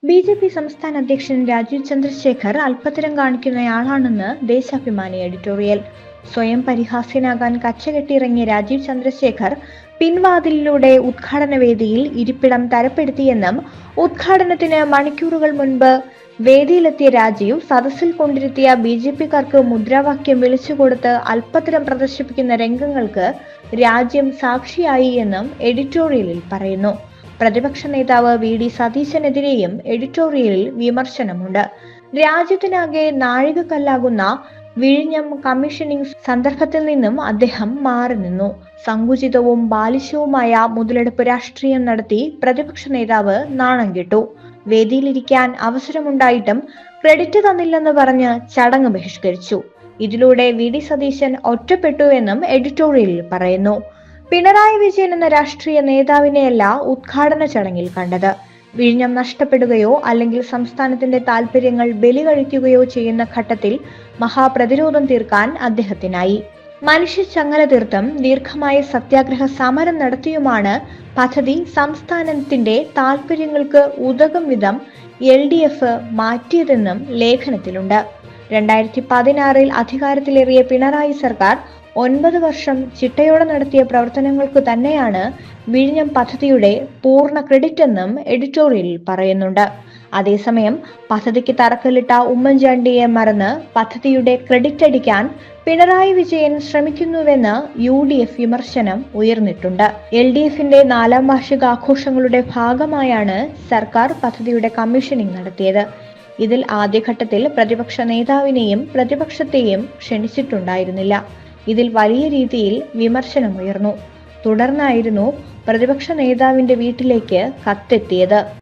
BJP സംസ്ഥാന അധ്യക്ഷൻ Rajeev Chandrasekhar അല്പത്തരം കാണിക്കുന്നയാളാണെന്ന് Deshabhimani editorial. സ്വയം പരിഹാസ്യനാകാൻ കച്ചകെട്ടിയിറങ്ങിയ രാജീവ് ചന്ദ്രശേഖർ പിൻവാതിലിലൂടെ ഉദ്ഘാടന വേദിയിൽ ഇരിപ്പിടം തരപ്പെടുത്തിയെന്നും ഉദ്ഘാടനത്തിന് മണിക്കൂറുകൾ മുൻപ് വേദിയിലെത്തിയ രാജീവ് സദസ്സിൽ കൊണ്ടിരുത്തിയ ബി.ജെ.പിക്കാർക്ക് മുദ്രാവാക്യം വിളിച്ചുകൊടുത്ത് അല്പത്തരം പ്രദർശിപ്പിക്കുന്ന രംഗങ്ങൾക്ക് രാജ്യം സാക്ഷിയായി എന്നും എഡിറ്റോറിയലിൽ പറയുന്നു. പ്രതിപക്ഷ നേതാവ് വി.ഡി. സതീശനെതിരെയും എഡിറ്റോറിയലിൽ വിമർശനമുണ്ട്. രാജ്യത്തിനാകെ നാഴികക്കല്ലാകുന്ന വിഴിഞ്ഞം കമ്മീഷനിംഗ് സന്ദർഭത്തിൽ നിന്നും അദ്ദേഹം മാറി നിന്നു. സങ്കുചിതവും ബാലിശവുമായ മുതലെടുപ്പ് രാഷ്ട്രീയം നടത്തി പ്രതിപക്ഷ നേതാവ് നാണം കെട്ടു. വേദിയിലിരിക്കാൻ അവസരമുണ്ടായിട്ടും ക്രെഡിറ്റ് തന്നില്ലെന്ന് പറഞ്ഞ് ചടങ്ങ് ബഹിഷ്കരിച്ചു. ഇതിലൂടെ വി.ഡി. സതീശൻ ഒറ്റപ്പെട്ടുവെന്നും എഡിറ്റോറിയലിൽ പറയുന്നു. പിണറായി വിജയൻ എന്ന രാഷ്ട്രീയ നേതാവിനെയല്ല ഉദ്ഘാടന ചടങ്ങിൽ കണ്ടത്. വിഴിഞ്ഞം നഷ്ടപ്പെടുകയോ അല്ലെങ്കിൽ സംസ്ഥാനത്തിന്റെ താൽപര്യങ്ങൾ ബലി കഴിക്കുകയോ ചെയ്യുന്ന ഘട്ടത്തിൽ മഹാപ്രതിരോധം തീർക്കാൻ അദ്ദേഹത്തിനായി. മനുഷ്യ ചങ്ങല തീർത്തും ദീർഘമായ സത്യാഗ്രഹ സമരം നടത്തിയുമാണ് പദ്ധതി സംസ്ഥാനത്തിന്റെ താൽപര്യങ്ങൾക്ക് ഉതകും വിധം LDF മാറ്റിയതെന്നും ലേഖനത്തിലുണ്ട്. 2016 അധികാരത്തിലേറിയ പിണറായി സർക്കാർ 9 വർഷം ചിട്ടയോടെ നടത്തിയ പ്രവർത്തനങ്ങൾക്ക് തന്നെയാണ് വിഴിഞ്ഞം പദ്ധതിയുടെ പൂർണ്ണ ക്രെഡിറ്റ് എന്നും എഡിറ്റോറിയലിൽ പറയുന്നുണ്ട്. അതേസമയം പദ്ധതിക്ക് തറക്കല്ലിട്ട ഉമ്മൻചാണ്ടിയെ മറന്ന് പദ്ധതിയുടെ ക്രെഡിറ്റ് അടിക്കാൻ പിണറായി വിജയൻ ശ്രമിക്കുന്നുവെന്ന് UDF വിമർശനം ഉയർന്നിട്ടുണ്ട്. LDFന്റെ 4ാം വാർഷികാഘോഷങ്ങളുടെ ഭാഗമായാണ് സർക്കാർ പദ്ധതിയുടെ കമ്മീഷനിംഗ് നടത്തിയത്. ഇതിൽ ആദ്യഘട്ടത്തിൽ പ്രതിപക്ഷ നേതാവിനെയും പ്രതിപക്ഷത്തെയും ക്ഷണിച്ചിട്ടുണ്ടായിരുന്നില്ല. ഇതിൽ വലിയ രീതിയിൽ വിമർശനമുയർന്നു. തുടർന്നായിരുന്നു പ്രതിപക്ഷ നേതാവിന്റെ വീട്ടിലേക്ക് കത്തെത്തിയത്.